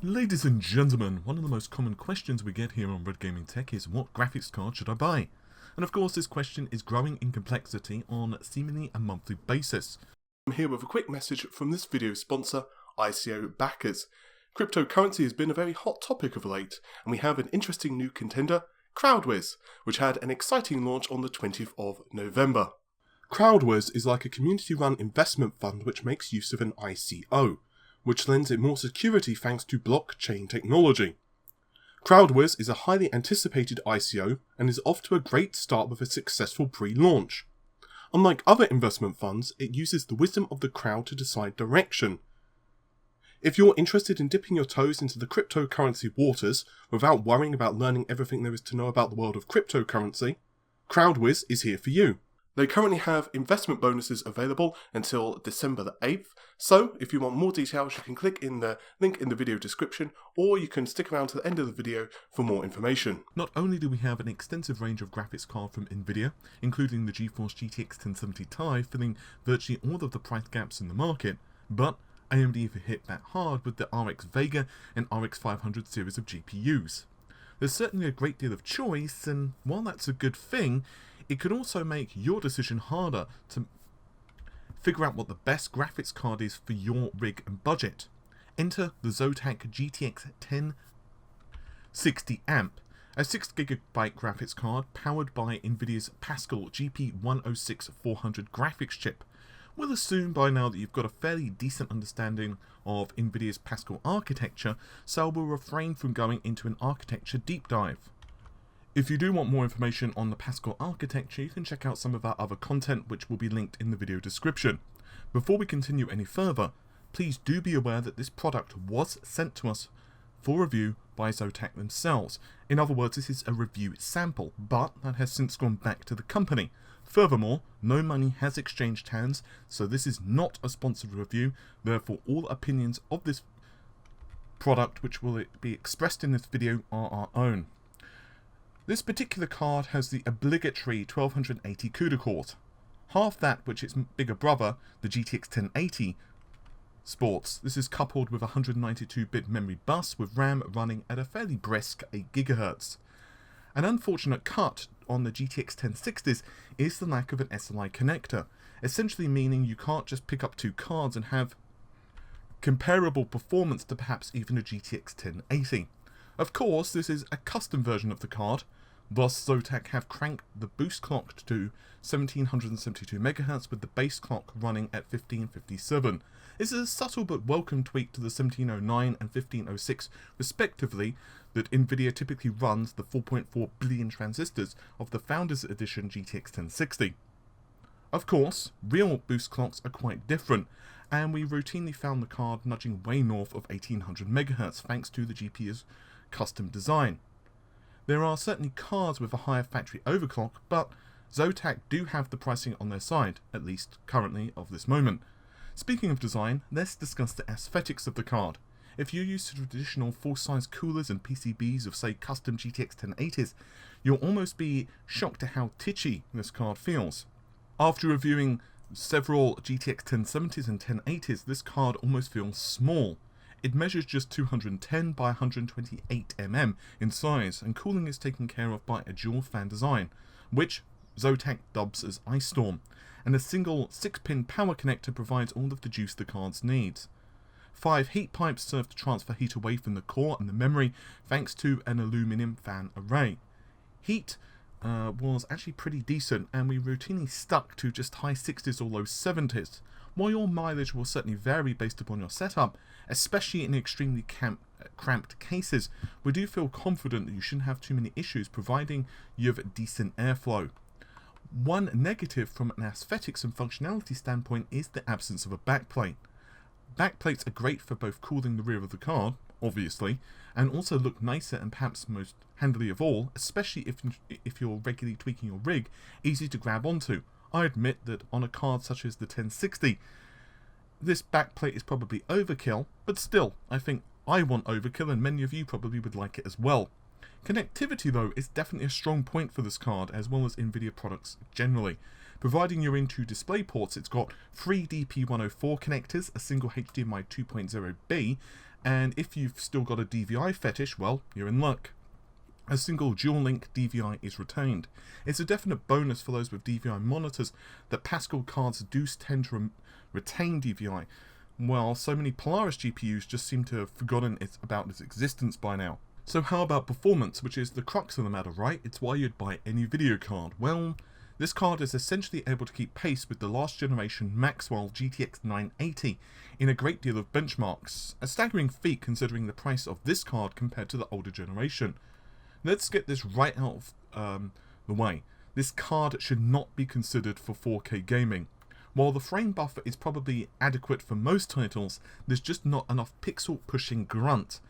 Ladies and gentlemen, one of the most common questions we get here on Red Gaming Tech is what graphics card should I buy? And of course this question is growing in complexity on seemingly a monthly basis. I'm here with a quick message from this video's sponsor, ICO backers. Cryptocurrency has been a very hot topic of late, and we have an interesting new contender, CrowdWiz, which had an exciting launch on the 20th of November. CrowdWiz is like a community-run investment fund which makes use of an ICO, which lends it more security thanks to blockchain technology. CrowdWiz is a highly anticipated ICO and is off to a great start with a successful pre-launch. Unlike other investment funds, it uses the wisdom of the crowd to decide direction. If you're interested in dipping your toes into the cryptocurrency waters without worrying about learning everything there is to know about the world of cryptocurrency, CrowdWiz is here for you. They currently have investment bonuses available until December the 8th, so if you want more details you can click in the link in the video description, or you can stick around to the end of the video for more information. Not only do we have an extensive range of graphics cards from Nvidia, including the GeForce GTX 1070 Ti filling virtually all of the price gaps in the market, but AMD have hit that hard with the RX Vega and RX 500 series of GPUs. There's certainly a great deal of choice, and while that's a good thing, it could also make your decision harder to figure out what the best graphics card is for your rig and budget. Enter the ZOTAC GTX 1060 amp, a 6GB graphics card powered by Nvidia's Pascal GP106-400 graphics chip. We'll assume by now that you've got a fairly decent understanding of Nvidia's Pascal architecture, so we'll refrain from going into an architecture deep dive. If you do want more information on the Pascal architecture, you can check out some of our other content which will be linked in the video description. Before we continue any further, please do be aware that this product was sent to us for review by ZOTAC themselves. In other words, this is a review sample, but that has since gone back to the company. Furthermore, no money has exchanged hands, so this is not a sponsored review, therefore all opinions of this product which will be expressed in this video are our own. This particular card has the obligatory 1280 CUDA cores, half that which its bigger brother, the GTX 1080, sports. This is coupled with a 192-bit memory bus with RAM running at a fairly brisk 8 GHz. An unfortunate cut on the GTX 1060s is the lack of an Sli Connector, essentially meaning you can't just pick up two cards and have comparable performance to perhaps even a GTX 1080. Of course, this is a custom version of the card, thus ZOTAC have cranked the boost clock to 1772 MHz with the base clock running at 1557. This is a subtle but welcome tweak to the 1709 and 1506 respectively that Nvidia typically runs the 4.4 billion transistors of the Founders Edition GTX 1060. Of course, real boost clocks are quite different, and we routinely found the card nudging way north of 1800 MHz thanks to the GPU's custom design. There are certainly cards with a higher factory overclock, but ZOTAC do have the pricing on their side, at least currently of this moment. Speaking of design, let's discuss the aesthetics of the card. If you're used to traditional full-size coolers and PCBs of say custom GTX 1080s, you'll almost be shocked at how titchy this card feels. After reviewing several GTX 1070s and 1080s, this card almost feels small. It measures just 210 by 128 mm in size, and cooling is taken care of by a dual fan design, which ZOTAC dubs as Ice Storm, and a single 6-pin power connector provides all of the juice the card needs. 5 heat pipes serve to transfer heat away from the core and the memory thanks to an aluminum fan array. Heat was actually pretty decent, and we routinely stuck to just high 60s or low 70s. While your mileage will certainly vary based upon your setup, especially in extremely cramped cases, we do feel confident that you shouldn't have too many issues providing you have decent airflow. One negative from an aesthetics and functionality standpoint is the absence of a backplate. Backplates are great for both cooling the rear of the card, obviously, and also look nicer and perhaps most handily of all, especially if you're regularly tweaking your rig, easy to grab onto. I admit that on a card such as the 1060, this backplate is probably overkill, but still, I think I want overkill and many of you probably would like it as well. Connectivity though is definitely a strong point for this card, as well as Nvidia products generally. Providing you're into display ports, it's got 3 DP104 connectors, a single HDMI 2.0B, and if you've still got a DVI fetish, well, you're in luck. A single dual-link DVI is retained. It's a definite bonus for those with DVI monitors that Pascal cards do tend to retain DVI, while so many Polaris GPUs just seem to have forgotten about its existence by now. So how about performance, which is the crux of the matter, right? It's why you'd buy any video card. Well, this card is essentially able to keep pace with the last generation Maxwell GTX 980 in a great deal of benchmarks. A staggering feat considering the price of this card compared to the older generation. Let's get this right out of the way. This card should not be considered for 4K gaming. While the frame buffer is probably adequate for most titles, there's just not enough pixel pushing grunt.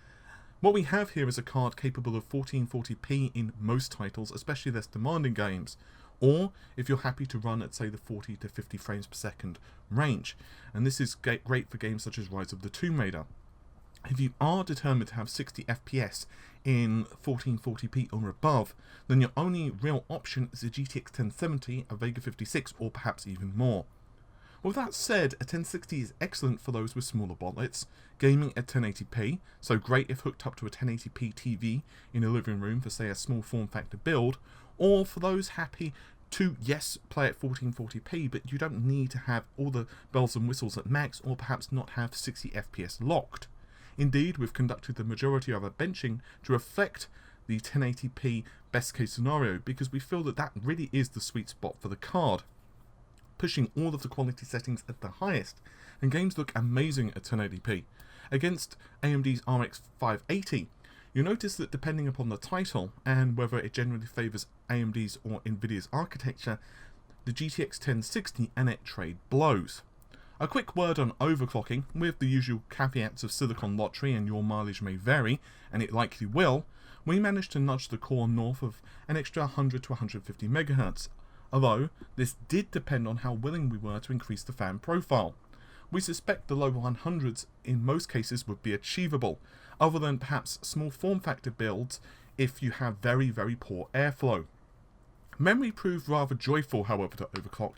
What we have here is a card capable of 1440p in most titles, especially less demanding games, or if you're happy to run at say the 40 to 50 frames per second range, and this is great for games such as Rise of the Tomb Raider. If you are determined to have 60 FPS in 1440p or above, then your only real option is a GTX 1070, a Vega 56, or perhaps even more. With that said, a 1060 is excellent for those with smaller wallets, gaming at 1080p, so great if hooked up to a 1080p TV in a living room for say a small form factor build, or for those happy to, yes, play at 1440p, but you don't need to have all the bells and whistles at max, or perhaps not have 60 FPS locked. Indeed, we've conducted the majority of our benching to reflect the 1080p best case scenario, because we feel that that really is the sweet spot for the card. Pushing all of the quality settings at the highest, and games look amazing at 1080p. Against AMD's RX 580, you'll notice that depending upon the title, and whether it generally favours AMD's or Nvidia's architecture, the GTX 1060 and it trade blows. A quick word on overclocking, with the usual caveats of silicon lottery and your mileage may vary, and it likely will. We managed to nudge the core north of an extra 100 to 150 MHz, although this did depend on how willing we were to increase the fan profile. We suspect the low 100s in most cases would be achievable, other than perhaps small form factor builds if you have very poor airflow. Memory proved rather joyful, however, to overclock,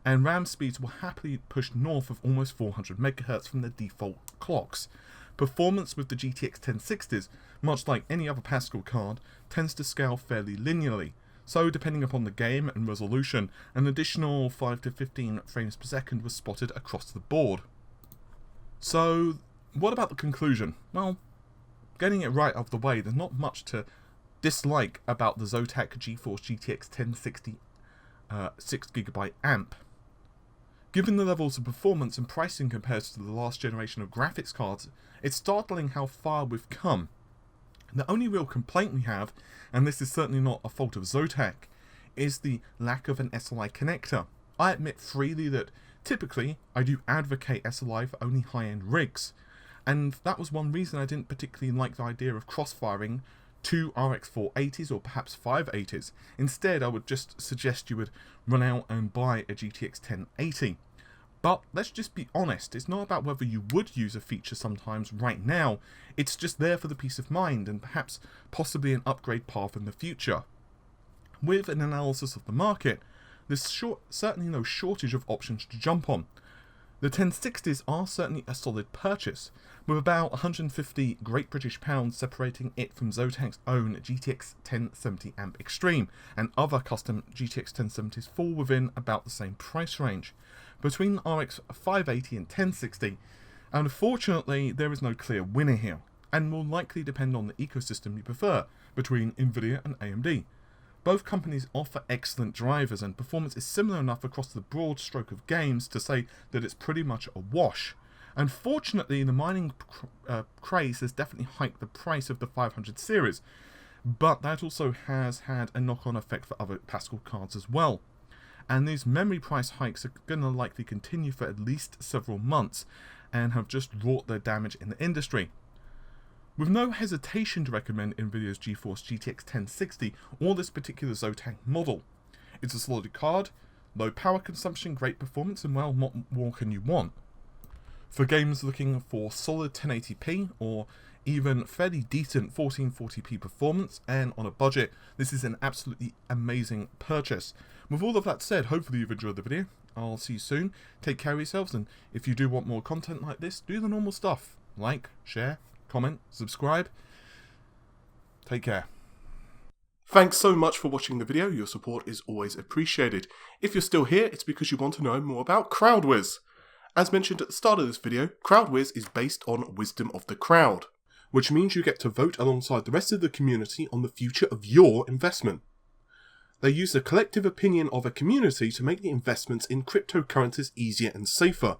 and RAM speeds were happily pushed north of almost 400 MHz from the default clocks. Performance with the GTX 1060s, much like any other Pascal card, tends to scale fairly linearly, so depending upon the game and resolution, an additional 5 to 15 frames per second was spotted across the board. So, what about the conclusion? Well, getting it right out of the way, there's not much to dislike about the ZOTAC GeForce GTX 1060 6GB amp. Given the levels of performance and pricing compared to the last generation of graphics cards, it's startling how far we've come. The only real complaint we have, and this is certainly not a fault of ZOTAC, is the lack of an Sli connector. I admit freely that typically I do advocate Sli for only high-end rigs, and that was one reason I didn't particularly like the idea of cross-firing two RX 480s or perhaps 580s. Instead, I would just suggest you would run out and buy a GTX 1080. But let's just be honest, it's not about whether you would use a feature sometimes right now, it's just there for the peace of mind and perhaps possibly an upgrade path in the future. With an analysis of the market, there's certainly no shortage of options to jump on. The 1060s are certainly a solid purchase, with about 150 Great British pounds separating it from ZOTAC's own GTX 1070 Amp Extreme, and other custom GTX 1070s fall within about the same price range. Between RX 580 and 1060, and unfortunately there is no clear winner here, and will likely depend on the ecosystem you prefer between Nvidia and AMD. Both companies offer excellent drivers, and performance is similar enough across the broad stroke of games to say that it's pretty much a wash. Unfortunately, the mining craze has definitely hiked the price of the 500 series, but that also has had a knock-on effect for other Pascal cards as well. And these memory price hikes are going to likely continue for at least several months, and have just wrought their damage in the industry. With no hesitation to recommend Nvidia's GeForce GTX 1060 or this particular ZOTAC model. It's a solid card, low power consumption, great performance, and well, what more can you want? For gamers looking for solid 1080p, or even fairly decent 1440p performance, and on a budget, this is an absolutely amazing purchase. With all of that said, hopefully you've enjoyed the video. I'll see you soon. Take care of yourselves, and if you do want more content like this, do the normal stuff. Like, share, comment, subscribe. Take care. Thanks so much for watching the video. Your support is always appreciated. If you're still here, it's because you want to know more about CrowdWiz. As mentioned at the start of this video, CrowdWiz is based on wisdom of the crowd, which means you get to vote alongside the rest of the community on the future of your investment. They use the collective opinion of a community to make the investments in cryptocurrencies easier and safer.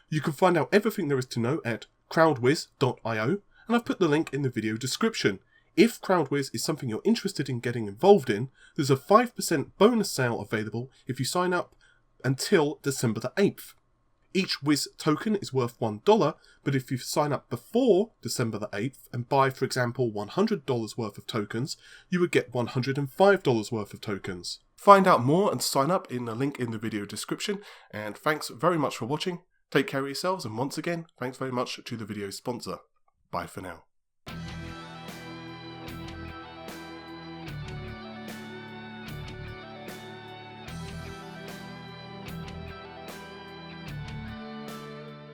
You can find out everything there is to know at crowdwiz.io, and I've put the link in the video description. If CrowdWiz is something you're interested in getting involved in, there's a 5% bonus sale available if you sign up until December the 8th. Each Wiz token is worth $1, but if you sign up before December the 8th and buy, for example, $100 worth of tokens, you would get $105 worth of tokens. Find out more and sign up in the link in the video description, and thanks very much for watching. Take care of yourselves, and once again, thanks very much to the video sponsor. Bye for now.